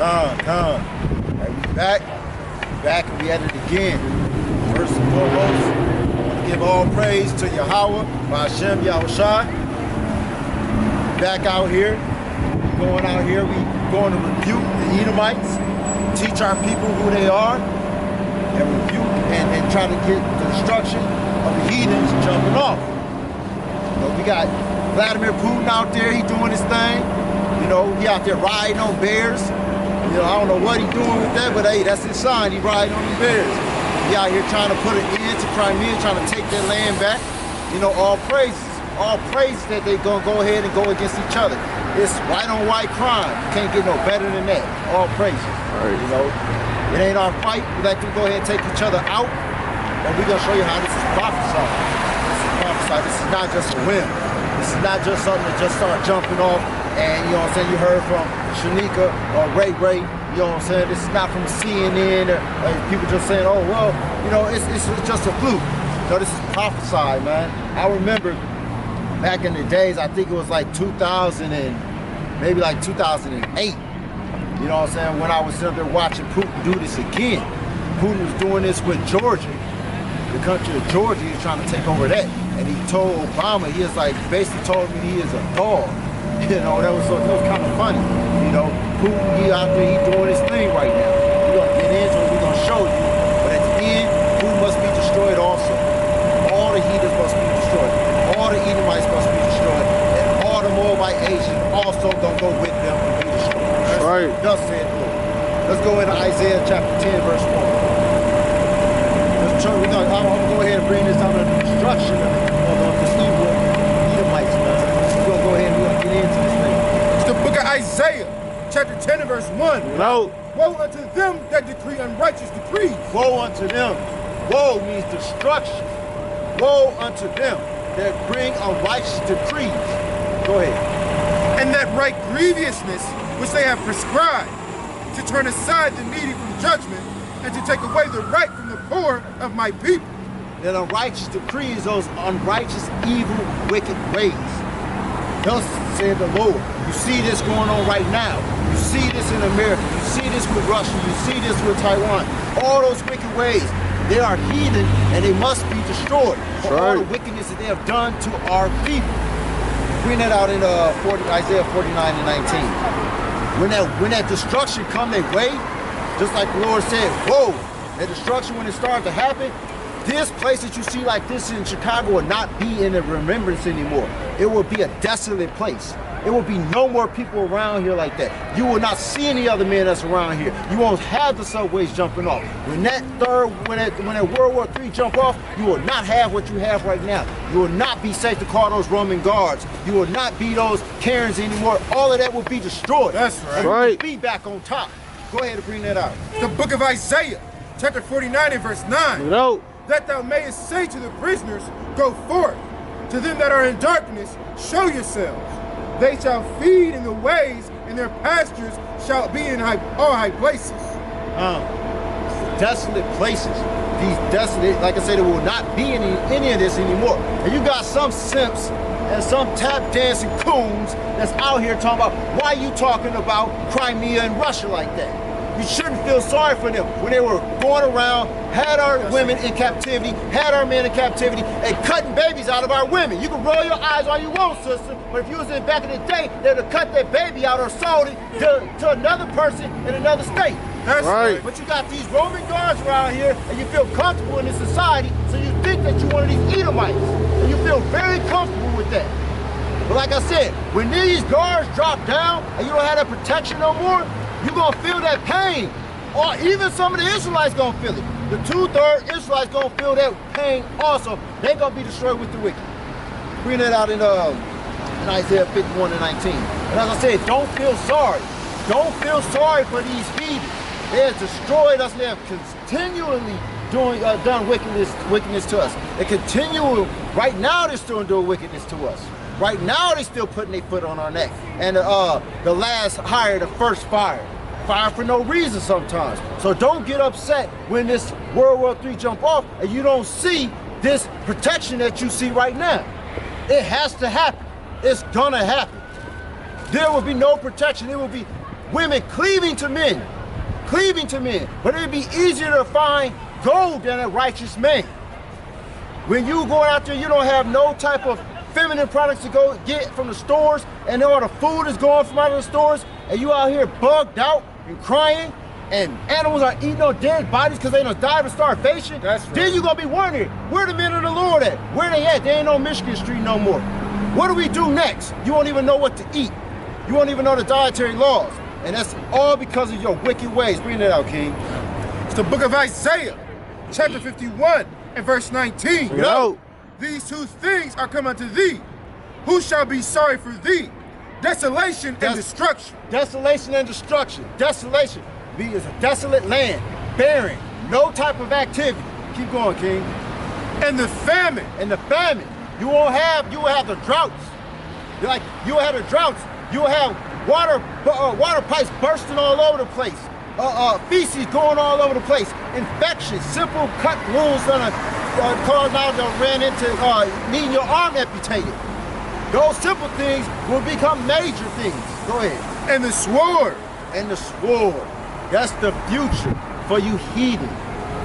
And we back, and we at it again. First and foremost, I want to give all praise to Yahweh, Hashem Yahushai. Back out here, we going to rebuke the Edomites, teach our people who they are, and rebuke and try to get the destruction of the heathens jumping off. We got Vladimir Putin out there, he doing his thing. You know, he out there riding on bears. You know, I don't know what he doing with that, but hey, that's his sign. He riding on the bears. He out here trying to put an end to Crimea, trying to take their land back. You know, all praises that they gonna go ahead and go against each other. It's white on white crime. You can't get no better than that. All praises. Right. You know, it ain't our fight. We like to go ahead and take each other out, and we're gonna show you how this is prophesied. This is prophesied. This is not just a whim. This is not just something that just start jumping off. And you know what I'm saying, you heard from Shanika or Ray, you know what I'm saying, this is not from CNN or people just saying, oh, well, you know, it's just a fluke. No, this is prophesied, man. I remember back in the days, I think it was like 2000 and maybe like 2008, you know what I'm saying, when I was sitting there watching Putin do this again. Putin was doing this with Georgia. The country of Georgia, he was trying to take over that. And he told Obama, he was like, basically told me he is a dog. You know, that was kind of funny. You know, Putin, he out there, he doing his thing right now. We're gonna get into it, we're gonna show you. But at the end, Putin must be destroyed also. All the heathens must be destroyed. All the Edomites must be destroyed. And all the Moabite Asians also gonna go with them and be destroyed. That's right. Thus said the Lord. Let's go into Isaiah chapter 10, verse 1. I'm gonna go ahead and bring this under the destruction of this evil Edomites, man. We're gonna go ahead and we're gonna get into this thing. It's the book of Isaiah, chapter 10 and verse 1. No. Woe unto them that decree unrighteous decrees. Woe unto them. Woe means destruction. Woe unto them that bring unrighteous decrees. Go ahead. And that right grievousness which they have prescribed, to turn aside the needy from judgment, and to take away the right from the poor of my people. That unrighteous decrees, those unrighteous, evil, wicked ways. Thus said the Lord. You see this going on right now. You see this in America. You see this with Russia. You see this with Taiwan. All those wicked ways, they are heathen and they must be destroyed. For all the wickedness that they have done to our people. Bring that out in Isaiah 49 and 19. When that destruction come their way, just like the Lord said, whoa, that destruction, when it started to happen, this place that you see like this in Chicago will not be in the remembrance anymore. It will be a desolate place. It will be no more people around here like that. You will not see any other men that's around here. You won't have the subways jumping off. When that World War III jump off, you will not have what you have right now. You will not be safe to call those Roman guards. You will not be those Karens anymore. All of that will be destroyed. That's right. And we will be back on top. Go ahead and bring that out. The book of Isaiah, chapter 49 and verse 9. No. That thou mayest say to the prisoners, go forth. To them that are in darkness, show yourselves. They shall feed in the ways, and their pastures shall be in all high places. Desolate places. These desolate, like I said, there will not be any of this anymore. And you got some simps and some tap dancing coons that's out here talking about, why you talking about Crimea and Russia like that? You shouldn't feel sorry for them when they were going around, had our women in captivity, had our men in captivity, and cutting babies out of our women. You can roll your eyes all you want, sister, but if you was in back in the day, they'd have cut that baby out or sold it to another person in another state. That's right. But you got these Roman guards around here, and you feel comfortable in this society, so you think that you're one of these Edomites, and you feel very comfortable with that. But like I said, when these guards drop down, and you don't have that protection no more, you're gonna feel that pain. Or even some of the Israelites gonna feel it. The 2/3 Israelites gonna feel that pain also. They gonna be destroyed with the wicked. Bring that out in Isaiah 51 and 19. And as I said, don't feel sorry. Don't feel sorry for these heathens. They have destroyed us. They have continually done wickedness to us. They continue, right now they're still doing wickedness to us. Right now they're still putting their foot on our neck. And the last hire, the first fire. Fire for no reason sometimes. So don't get upset when this World War III jump off and you don't see this protection that you see right now. It has to happen. It's gonna happen. There will be no protection. It will be women cleaving to men. Cleaving to men. But it'd be easier to find gold than a righteous man. When you going out there, you don't have no type of feminine products to go get from the stores, and all the food is going from out of the stores, and you out here bugged out and crying, and animals are eating on dead bodies because they done died of starvation. That's right. Then you gonna be wondering, where the men of the Lord at? Where they at? They ain't on Michigan Street no more. What do we do next? You won't even know what to eat. You won't even know the dietary laws. And that's all because of your wicked ways. Bring that out, King. It's the book of Isaiah, chapter 51 and verse 19. Bring it out. These two things are come unto thee. Who shall be sorry for thee? Desolation and destruction. Desolation and destruction. Desolation. Be is a desolate land, barren, no type of activity. Keep going, King. And the famine. And the famine. You will have the droughts. You will have the droughts. You will have water pipes bursting all over the place. Feces going all over the place. Infections, simple cut wounds gonna cause now to ran into needing your arm amputated. Those simple things will become major things. Go ahead. And the sword. And the sword. That's the future for you heathen.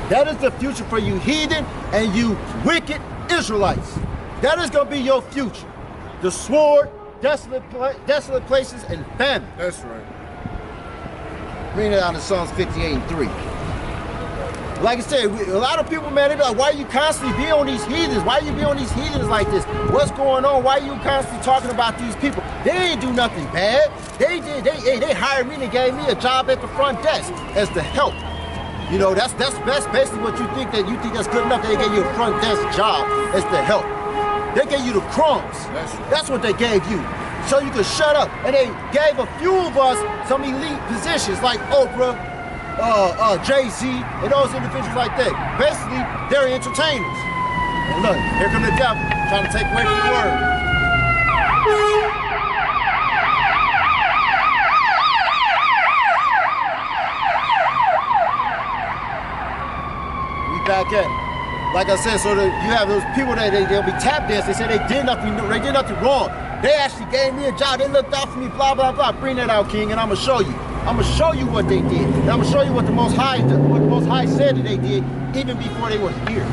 That is the future for you heathen and you wicked Israelites. That is gonna be your future. The sword, desolate places, and famine. That's right. Bring it out in Psalms 58 and 3. Like I said, a lot of people, man, they be like, why you constantly be on these heathens? Why you be on these heathens like this? What's going on? Why you constantly talking about these people? They ain't do nothing bad. They hired me and they gave me a job at the front desk as the help. You know, that's basically what you think that's good enough. They gave you a front desk job as the help. They gave you the crumbs. That's what they gave you. So you could shut up. And they gave a few of us some elite positions like Oprah, Jay-Z, and those individuals like that. Basically, they're entertainers. And look, here come the devil trying to take away from the word. We back at it. Like I said, so you have those people that they'll be tap dancing. They say they did nothing wrong. They actually gave me a job. They looked out for me, blah, blah, blah. Bring that out, King, and I'm gonna show you. I'm gonna show you what they did. And I'm gonna show you what the Most High said that they did even before they were here.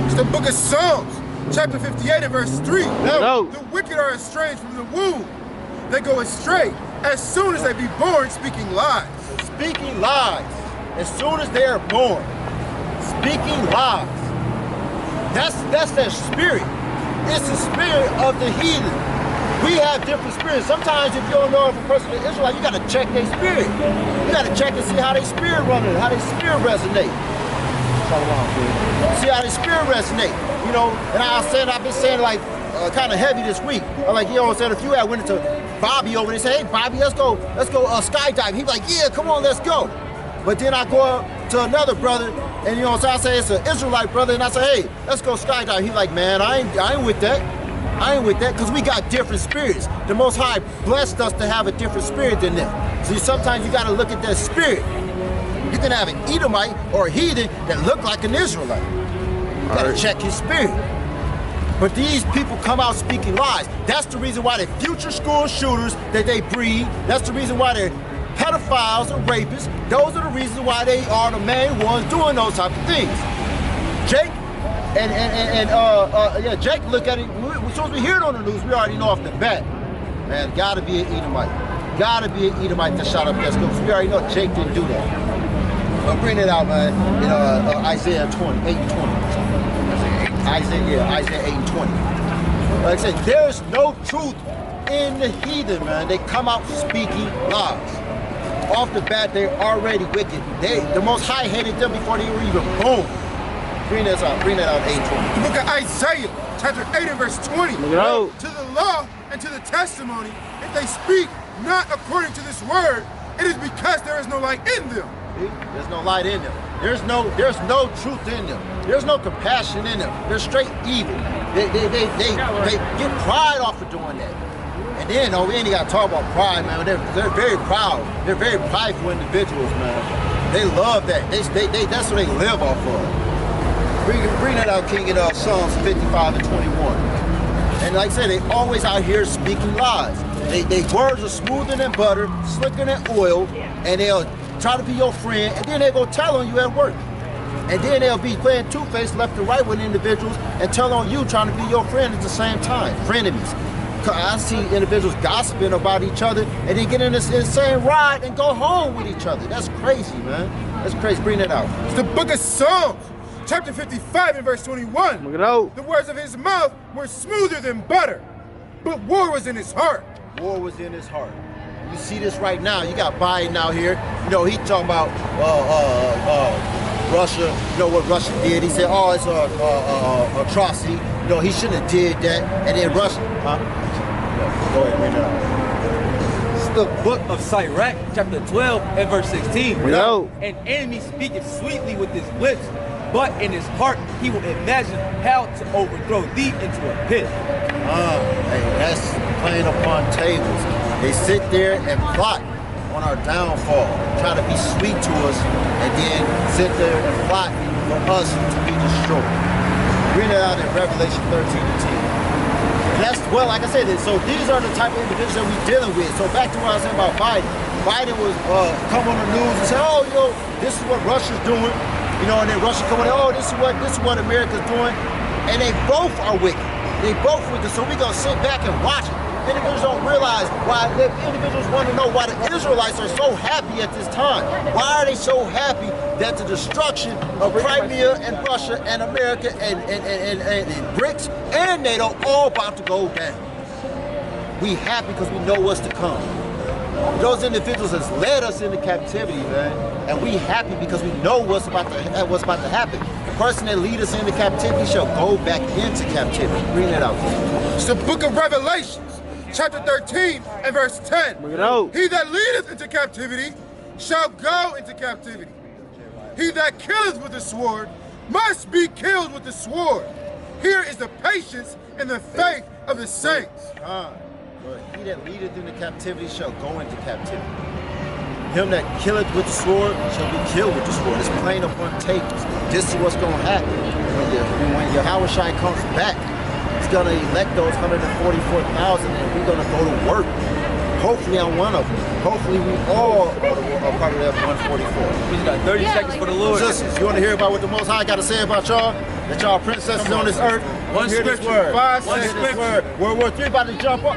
It's the book of Psalms, chapter 58 and verse 3. No. The wicked are estranged from the womb. They go astray as soon as they be born, speaking lies. Speaking lies. As soon as they are born. Speaking lies. That's their spirit. It's the spirit of the heathen. We have different spirits. Sometimes if you don't know if a person is Israelite, you gotta check their spirit. You gotta check and see how their spirit running, how their spirit resonate. See how their spirit resonate. You know, and I've been saying like kind of heavy this week. I'm like, you know what I'm saying? If you had went into Bobby over there and say, hey Bobby, let's go skydiving. He's like, yeah, come on, let's go. But then I go up to another brother, and you know what I'm saying? I say it's an Israelite brother, and I say, hey, let's go skydiving. He's like, man, I ain't with that. I ain't with that, because we got different spirits. The Most High blessed us to have a different spirit than them. So sometimes you got to look at that spirit. You can have an Edomite or a heathen that look like an Israelite. You got to check his spirit. But these people come out speaking lies. That's the reason why they're future school shooters that they breed. That's the reason why they're pedophiles and rapists. Those are the reasons why they are the main ones doing those type of things. Jake Jake look at it. As soon as we hear it on the news, we already know off the bat. Man, gotta be an Edomite. Gotta be an Edomite that shot up that school. So we already know Jake didn't do that. But bring it out, man. You know, Isaiah 20, 8 and 20. Isaiah 8 and 20. Like I said, there's no truth in the heathen, man. They come out speaking lies. Off the bat, they're already wicked. The Most High hated them before they were even born. Bring that out, 8 and 20. The book of Isaiah, chapter 8 and verse 20. No. To the law and to the testimony, if they speak not according to this word, it is because there is no light in them. See? There's no light in them. There's no truth in them. There's no compassion in them. They're straight evil. They get pride off of doing that. And then, we ain't got to talk about pride, man. They're very proud. They're very prideful individuals, man. They love that. That's what they live off of. Bring that out, King, in Psalms 55 and 21. And like I said, they always out here speaking lies. They words are smoother than butter, slicker than oil, and they'll try to be your friend, and then they'll go tell on you at work. And then they'll be playing two-faced left and right with individuals and tell on you trying to be your friend at the same time. Frenemies. I see individuals gossiping about each other and then get in this insane ride and go home with each other. That's crazy, man. That's crazy. Bring it out. It's the book of Psalms, chapter 55 and verse 21. Look it out. The words of his mouth were smoother than butter, but war was in his heart. War was in his heart. You see this right now. You got Biden out here. You know, he talking about Russia. You know what Russia did? He said, oh, it's a atrocity. You know, he shouldn't have did that. And then Russia, Go ahead, read it out. It's the book of Sirach, chapter 12 and verse 16. Yo. An enemy speaketh sweetly with his lips, but in his heart he will imagine how to overthrow thee into a pit. Hey, that's playing upon tables. They sit there and plot on our downfall, try to be sweet to us, and then sit there and plot for us to be destroyed. Read it out in Revelation 13 and 10. That's, well, like I said, so these are the type of individuals that we're dealing with. So back to what I was saying about Biden. Biden was come on the news and say, oh, you know, this is what Russia's doing. You know, and then Russia coming, oh, this is what America's doing. And they both are wicked. They both wicked. So we're gonna sit back and watch it. Individuals don't realize why. Individuals want to know why the Israelites are so happy at this time. Why are they so happy that the destruction of Crimea and Russia and America and BRICS and NATO all about to go down? We happy because we know what's to come. Those individuals has led us into captivity, man, and we happy because we know what's about to happen. The person that lead us into captivity shall go back into captivity. Bring it out. It's the book of Revelations, chapter 13 and verse 10. Look it out. He that leadeth into captivity shall go into captivity. He that killeth with the sword must be killed with the sword. Here is the patience and the faith of the saints. But he that leadeth into captivity shall go into captivity. Him that killeth with the sword shall be killed with the sword. It's plain upon tables. This is what's going to happen. When Yahushua comes back, he's going to elect those 144,000 and we're going to go to work. Hopefully I'm one of them. Hopefully we all are part of that 144. We just got 30 seconds for the Lord. Sisters, you want to hear about what the Most High got to say about y'all? That y'all princesses on this earth? One Hear this scripture. word. One Hear this scripture. word. World War III about to jump up.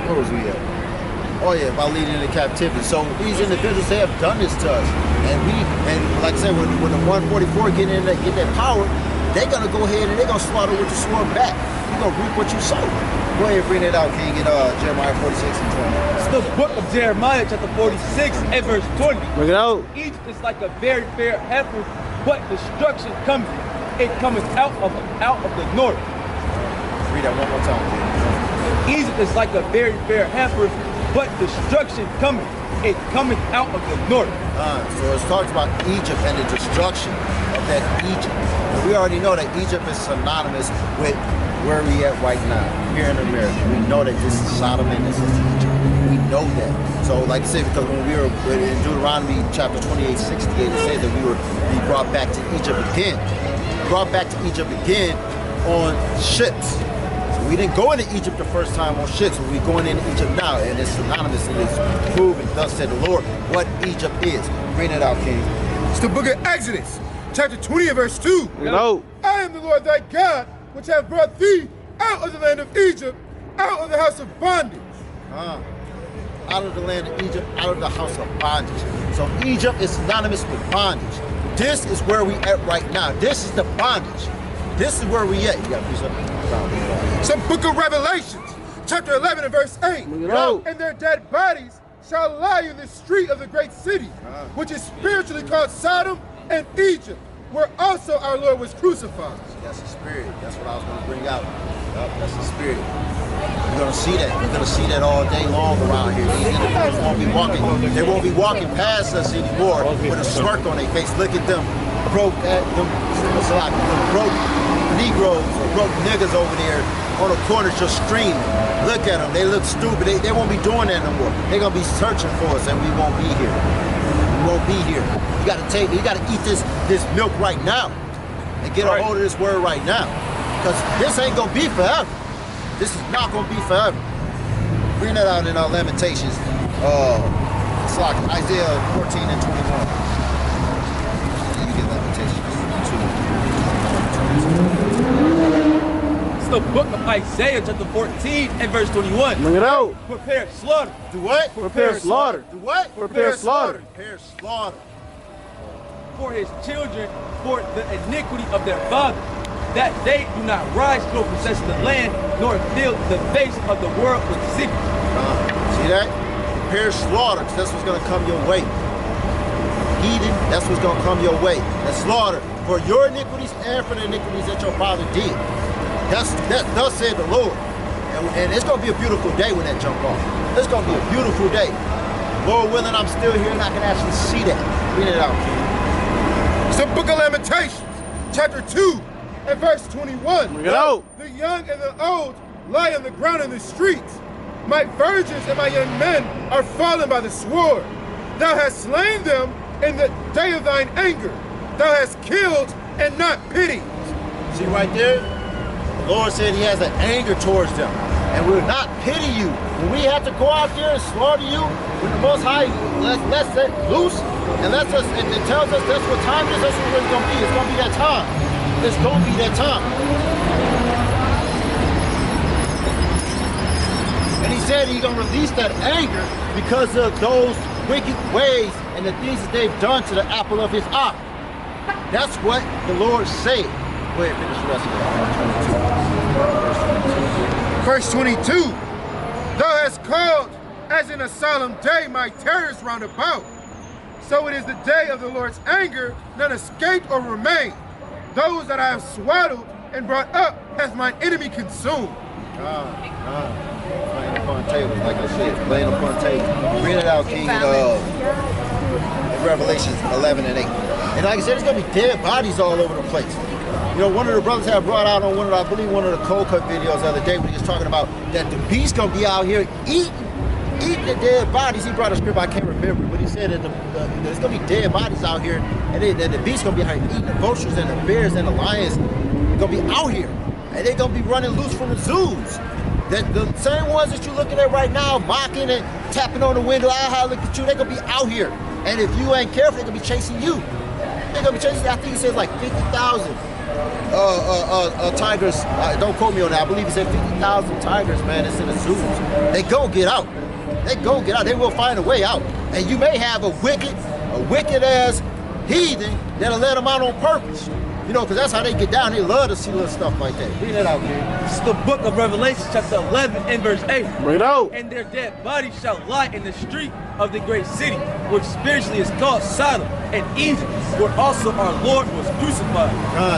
Where was we at? Oh yeah, by leading into captivity. So these individuals, they have done this to us. And like I said, when the 144 get that power, they're gonna go ahead and they're gonna slaughter with the sword back. You're gonna reap what you sow. Go ahead and bring it out, King, in Jeremiah 46 and 20. It's the book of Jeremiah, chapter 46 and verse 20. Look it out. Egypt is like a very fair heifer, but destruction comes. It cometh out of the north. Read that one more time, King. Egypt is like a very fair heifer, but destruction cometh. It cometh out of the north. So it talks about Egypt and the destruction of that Egypt. And we already know that Egypt is synonymous with where we at right now, here in America. We know that this is Sodom and this is Egypt. We know that. So like I said, because when we were in Deuteronomy chapter 28, 68, it said that we were brought back to Egypt again. Brought back to Egypt again on ships. We didn't go into Egypt the first time on ships, but we're going into Egypt now, and it's synonymous and it's proven, thus said the Lord, what Egypt is. Bring it out, King. It's the book of Exodus, chapter 20 and verse 2. No. I am the Lord thy God, which have brought thee out of the land of Egypt, out of the house of bondage. Out of the land of Egypt, out of the house of bondage. So Egypt is synonymous with bondage. This is where we at right now. This is the bondage. This is where we at. You got to do something. It's the book of Revelations, chapter 11 and verse 8. No. And their dead bodies shall lie in the street of the great city, which is spiritually called Sodom and Egypt, where also our Lord was crucified. That's the spirit. That's what I was going to bring out. That's the spirit. You're going to see that. You're going to see that all day long around here. These individuals won't be walking. They won't be walking past us anymore with a smirk on their face. Look at them broke Negroes or broke niggas over there on the corner just screaming. Look at them. They look stupid. They won't be doing that no more. They're going to be searching for us and we won't be here. We won't be here. You got to eat this milk right now and get a hold of this word right now. Because this ain't going to be forever. This is not going to be forever. Bring that out in our Lamentations. It's like Isaiah 14 and 21. You get Lamentations 2. It's the book of Isaiah, chapter 14 and verse 21. Bring it out. Prepare slaughter. Do what? Prepare slaughter. Do what? Prepare slaughter. Prepare slaughter. For his children, for the iniquity of their father, that they do not rise nor possess the land, nor fill the face of the world with secrets. See that? Prepare slaughter, because that's what's going to come your way. Heathen, that's what's going to come your way. And slaughter for your iniquities and for the iniquities that your father did. That thus said the Lord. And it's going to be a beautiful day when that jump off. It's going to be a beautiful day. Lord willing, I'm still here and I can actually see that. Read it out, King. It's the book of Lamentations, chapter 2 and verse 21. Bring it out. The young and the old lie on the ground in the streets. My virgins and my young men are fallen by the sword. Thou hast slain them in the day of thine anger. Thou hast killed and not pitied. See right there? The Lord said he has an anger towards them. And will not pity you. When we have to go out there and slaughter you, when the Most High lets it loose, and lets us, and it tells us that's what time it is, that's what it's going to be. It's going to be that time. It's going to be that time. And he said he's going to release that anger because of those wicked ways and the things that they've done to the apple of his eye. That's what the Lord said. Go ahead, finish the rest of that. Verse 22. Thou hast called as in a solemn day my terrors round about. So it is the day of the Lord's anger, none escaped or remain. Those that I have swaddled and brought up has mine enemy consumed. Laying upon tables, like I said, laying upon tables. Read it out, King, in Revelations 11 and 8. And like I said, there's going to be dead bodies all over the place. You know, one of the brothers had brought out on I believe one of the cold cut videos the other day when he was talking about that the beast going to be out here eating the dead bodies. He brought a script, I can't remember, but he said that there's going to be dead bodies out here, and the beast going to be out here eating the vultures and the bears and the lions. They're going to be out here, and they're going to be running loose from the zoos. The same ones that you're looking at right now, mocking and tapping on the window, look at you, they're going to be out here. And if you ain't careful, they're going to be chasing you. They're going to be chasing you. I think he says like 50,000 tigers. Don't quote me on that. I believe he said 50,000 tigers, man, that's in the zoos. They go get out. They go get out. They will find a way out. And you may have a wicked ass heathen that'll let them out on purpose. You know, because that's how they get down. They love to see little stuff like that. Read that out, King. It's the book of Revelation, chapter 11 and verse 8. Bring it out. And their dead bodies shall lie in the street of the great city, which spiritually is called Sodom and Egypt, where also our Lord was crucified.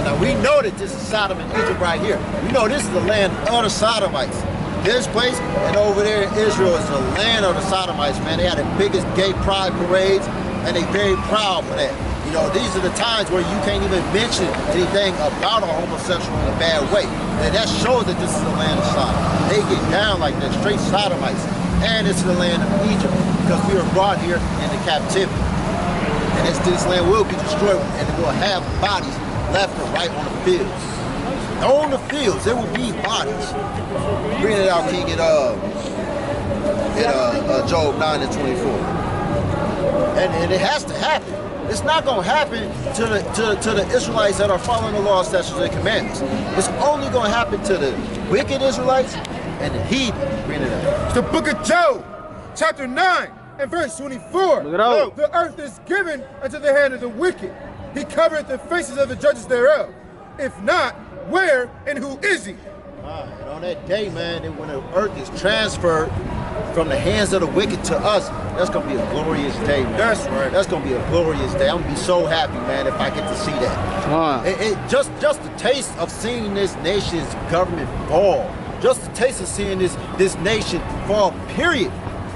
Now we know that this is Sodom and Egypt right here. We know this is the land of the Sodomites. This place and over there in Israel is the land of the Sodomites, man. They had the biggest gay pride parades, and they very proud for that. You know, these are the times where you can't even mention anything about a homosexual in a bad way. And that shows that this is the land of Sodom. They get down like that, straight Sodomites. And it's the land of Egypt, because we were brought here into captivity. And this land will be destroyed, and it will have bodies left and right on the fields. On the fields, there will be bodies. Bring it out, King, in Job 9 and 24. And it has to happen. It's not going to happen to the Israelites that are following the law, statutes, and commandments. It's only going to happen to the wicked Israelites and the heathen. Bring it out. It's the book of Job, chapter 9 and verse 24. Bring it out. The earth is given unto the hand of the wicked. He covereth the faces of the judges thereof. If not, where and who is he? And on that day, man, when the earth is transferred from the hands of the wicked to us, that's going to be a glorious day, man. That's right. That's going to be a glorious day. I'm going to be so happy, man, if I get to see that. Just the taste of seeing this nation's government fall, just the taste of seeing this nation fall, period.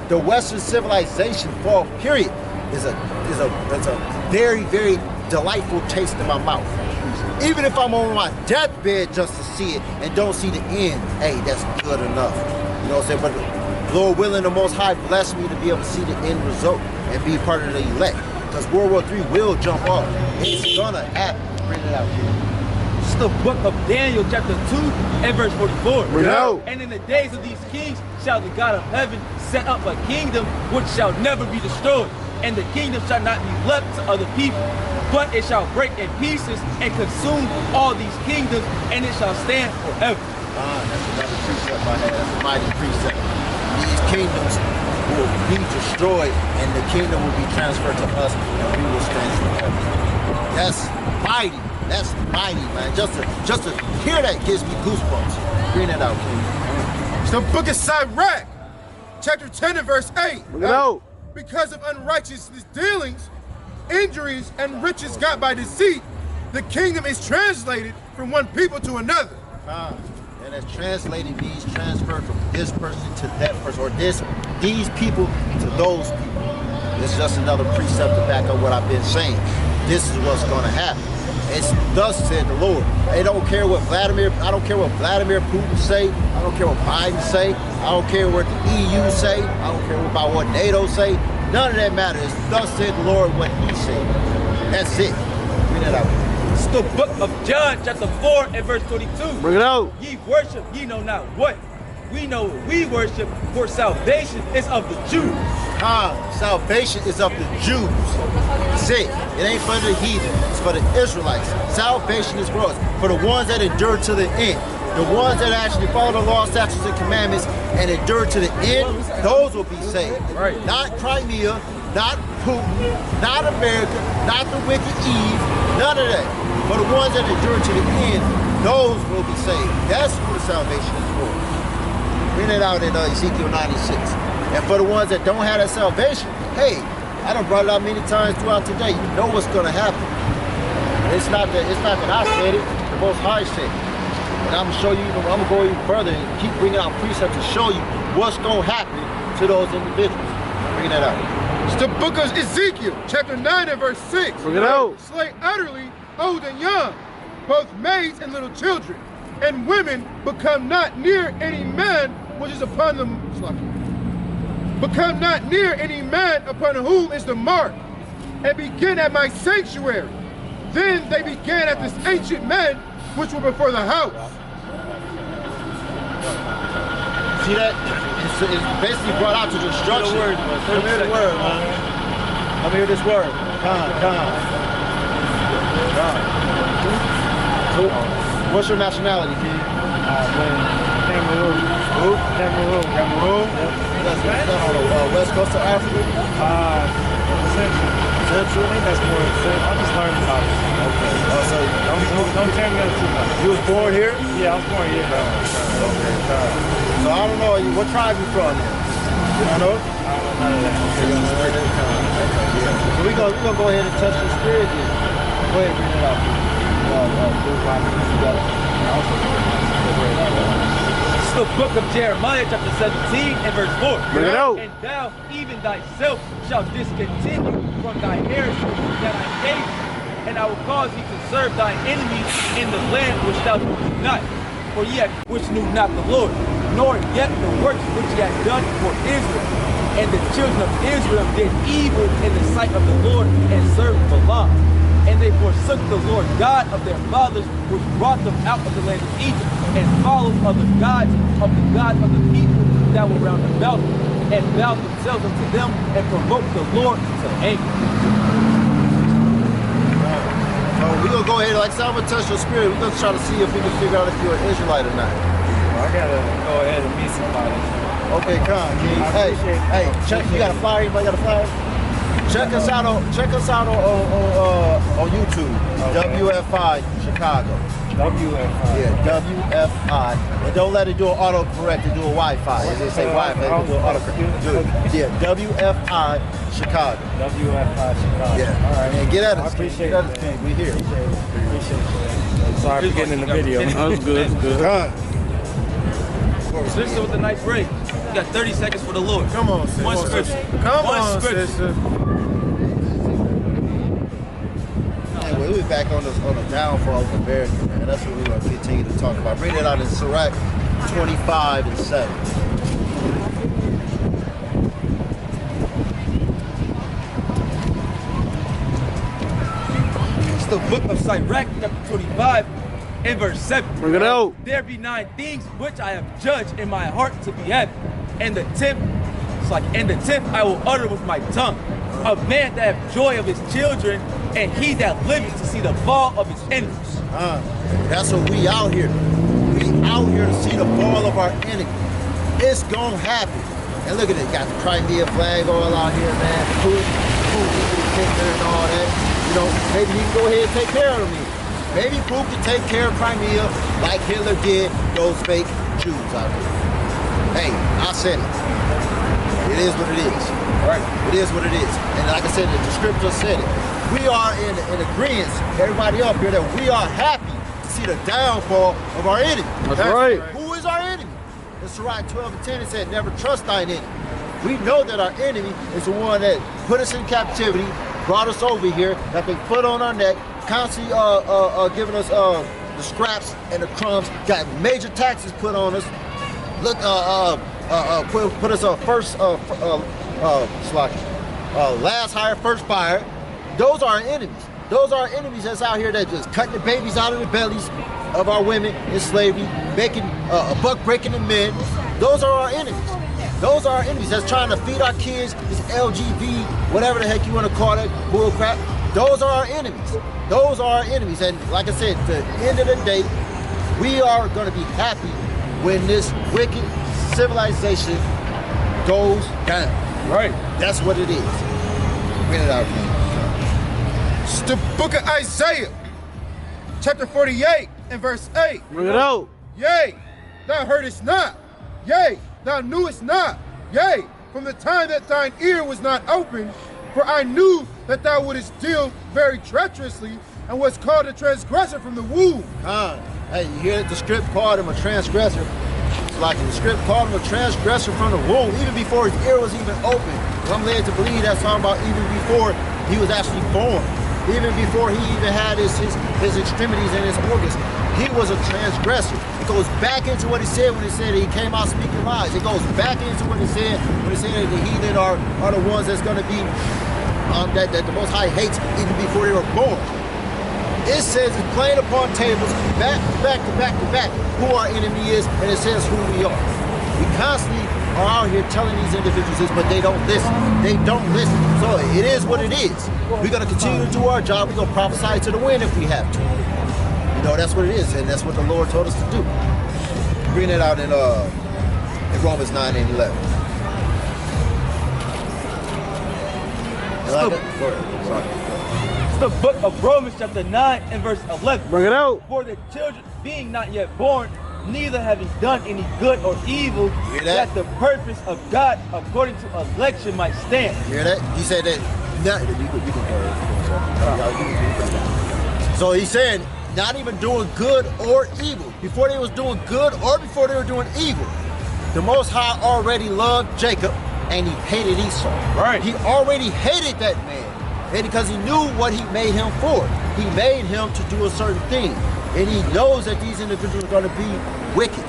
The Western civilization fall, period, is a very, very delightful taste in my mouth. Even if I'm on my deathbed just to see it and don't see the end, hey, that's good enough. You know what I'm saying? But Lord willing, the Most High bless me to be able to see the end result and be part of the elect. Because World War III will jump off. It's gonna happen. Bring it out here. This is the book of Daniel, chapter 2 and verse 44. Bring it out. And in the days of these kings shall the God of heaven set up a kingdom which shall never be destroyed, and the kingdom shall not be left to other people, but it shall break in pieces and consume all these kingdoms, and it shall stand forever. That's another precept I had. That's a mighty precept. These kingdoms will be destroyed, and the kingdom will be transferred to us, and we will stand forever. That's mighty. That's mighty, man. Just to hear that gives me goosebumps. Bring that out, King. It's the book of Sirach, chapter 10 and verse 8. Bring it out. Because of unrighteousness dealings, injuries, and riches got by deceit, the kingdom is translated from one people to another. And as translating means transferred from this person to that person, or these people to those people. This is just another precept to back up what I've been saying. This is what's going to happen. It's thus said the Lord. I don't care what Vladimir Putin say. I don't care what Biden say. I don't care what the EU say. I don't care about what NATO say. None of that matters. Thus said the Lord what he said. That's it. Bring that out. It's the book of John, chapter 4 and verse 22. Bring it out. Ye worship, ye know not what. We know what we worship, for salvation is of the Jews. Salvation is of the Jews. That's it. It ain't for the heathen. It's for the Israelites. Salvation is for us. For the ones that endure to the end. The ones that actually follow the law, statutes, and commandments and endure to the end, those will be saved. Right. Not Crimea, not Putin, not America, not the wicked Eve, none of that. For the ones that endure to the end, those will be saved. That's what salvation is for. Bring it out in Ezekiel 96. And for the ones that don't have that salvation, hey, I done brought it out many times throughout today. You know what's going to happen. It's not that I said it, the Most High said it. And I'm going to show you, I'm going to go even further and keep bringing out precepts to show you what's going to happen to those individuals. Bring that out. It's the book of Ezekiel, chapter 9 and verse 6. Bring it out. Slay utterly old and young, both maids and little children, and women become not near any man which is upon them. Become not near any man upon whom is the mark, and begin at my sanctuary. Then they began at this ancient men which were before the house. See that? It's basically brought out to destruction. Come hear the word, man. Come hear this word. Come. So, what's your nationality, kid? Cameroon. Who? Cameroon. Yep. That's on the west coast of Africa? Central. I think that's more central. I'm just learning about it. Okay. So Don't tear me up too much. you was born here? Yeah, I was born here. Okay. So I don't know, what tribe you from? You don't know? I don't know none of that. So we're gonna go ahead and touch the spirit then. Go ahead and bring it out. It's the book of Jeremiah, chapter 17 and verse 4. Bring it out. And thou, even thyself, shalt discontinue from thy heritage that I gave thee, and I will cause thee to serve thine enemies in the land which thou knewest not. For ye which knew not the Lord, nor yet the works which he had done for Israel. And the children of Israel did evil in the sight of the Lord and served Balaam. And they forsook the Lord God of their fathers, which brought them out of the land of Egypt, and followed other gods of the people that were round about them, and bowed themselves unto them, and provoked the Lord to anger. So we're gonna go ahead, like I said, I'm gonna touch your spirit. We're gonna try to see if we can figure out if you're an Israelite or not. I gotta go ahead and meet somebody. Okay, come, King. Hey, check. You got a flyer? Anybody got a flyer? Check us out on YouTube. WFI Chicago. WFI. Yeah, WFI. And don't let it do an autocorrect to do a Wi-Fi. As they say Wi-Fi, it do an autocorrect. Yeah, WFI Chicago. WFI Chicago. Yeah. All right. And get at us. I appreciate Get at it. us, King. We here. Appreciate you. Sorry for getting in the video. That's good. That's good. Sister with a nice break. You got 30 seconds for the Lord. Come on, sis. One scripture. Come One on, scripture. sister. Anyway, we're back on the downfall of America, man. That's what we're going to continue to talk about. Bring that out in Sirach 25 and 7. It's the book of Sirach, chapter 25 in verse 7. Bring it out. There be 9 things which I have judged in my heart to be heavy. And the 10th, I will utter with my tongue. A man that have joy of his children, and he that liveth to see the fall of his enemies. That's what we out here. We out here to see the fall of our enemy. It's gonna happen. And look at it, got the Crimea flag all out here, man. Putin and all that. You know, maybe he can go ahead and take care of me. Maybe Putin can take care of Crimea like Hitler did those fake Jews out there. Hey, I said it. It is what it is. Right? It is what it is. And like I said, the scripture said it. We are in agreement, everybody up here, that we are happy to see the downfall of our enemy. That's right. Who is our enemy? In Sirach 12:10, it said, never trust thine enemy. We know that our enemy is the one that put us in captivity, brought us over here, got their foot on our neck, constantly giving us the scraps and the crumbs, got major taxes put on us. Look, put us first, last hire, first buyer. Those are our enemies. Those are our enemies that's out here that just cutting the babies out of the bellies of our women in slavery, making a buck breaking the men. Those are our enemies. Those are our enemies that's trying to feed our kids this LGB, whatever the heck you want to call it, bull crap. Those are our enemies. Those are our enemies. And like I said, at the end of the day, we are going to be happy when this wicked civilization goes down. Right. That's what it is. Bring it out, man. It's the book of Isaiah, chapter 48 and verse 8. Bring it out. Yea, thou heardest not. Yea, thou knewest not. Yea, from the time that thine ear was not opened, for I knew that thou wouldest deal very treacherously, and was called a transgressor from the womb. Hey, you hear the script called him a transgressor. It's like the script called him a transgressor from the womb, even before his ear was even open. I'm led to believe that's talking about even before he was actually born. Even before he even had his extremities and his organs. He was a transgressor. It goes back into what he said when he said he came out speaking lies. It goes back into what he said when he said that the heathen are the ones that's going to be, that the Most High hates even before they were born. It says it's plain upon tables, back to back to back to back, who our enemy is, and it says who we are. We constantly are out here telling these individuals this, but they don't listen. They don't listen. So it is what it is. We're going to continue to do our job. We're going to prophesy to the wind if we have to. You know, that's what it is, and that's what the Lord told us to do. Bring it out in Romans 9 and 11. It's the book of Romans chapter 9 and verse 11. Bring it out. For the children being not yet born, neither having done any good or evil, that the purpose of God according to election might stand. You hear that? He said that. So he's saying not even doing good or evil. Before they was doing good or before they were doing evil, the Most High already loved Jacob and he hated Esau. Right. He already hated that man. And because he knew what he made him for. He made him to do a certain thing. And he knows that these individuals are going to be wicked.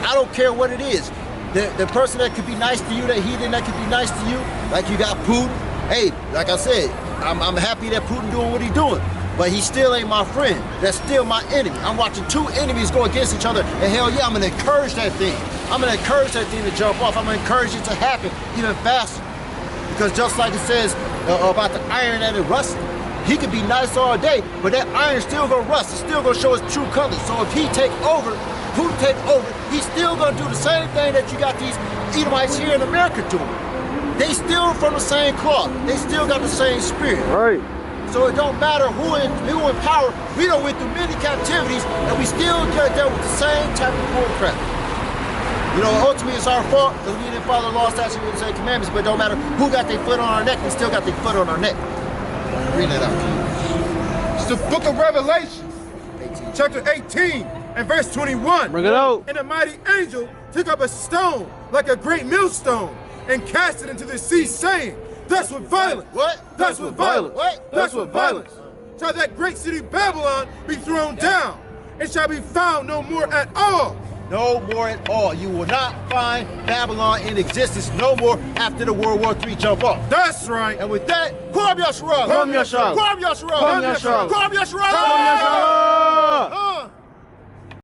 I don't care what it is. The person that could be nice to you, that heathen that could be nice to you, like you got Putin. Hey, like I said, I'm happy that Putin doing what he's doing. But he still ain't my friend. That's still my enemy. I'm watching two enemies go against each other. And hell yeah, I'm going to encourage that thing. I'm going to encourage that thing to jump off. I'm going to encourage it to happen even faster. Because just like it says about the iron that it rusts, he could be nice all day, but that iron still gonna rust. It's still gonna show its true colors. So if he take over, Putin take over, he's still gonna do the same thing that you got these Edomites here in America doing. They still from the same cloth. They still got the same spirit. Right. So it don't matter who in power. We done went through many captivities, and we still dealt with the same type of bullcrap. You know, ultimately it's our fault because we didn't follow the law, statutes, and say commandments. But it don't matter who got their foot on our neck. We still got their foot on our neck. Read that out. It's the book of Revelation, chapter 18 and verse 21. Bring it out. And a mighty angel took up a stone like a great millstone and cast it into the sea, saying, thus with violence. What? Thus with violence. What? Thus with violence. Shall that great city Babylon be thrown down, and shall be found no more at all. No more at all. You will not find Babylon in existence no more after the World War III jump off. That's right. And with that, Kwam Yasharal. Kwam Yasharal. Kwam Yasharal. Kwam Yasharal. Kwam Yasharal. Kwam Yasharal.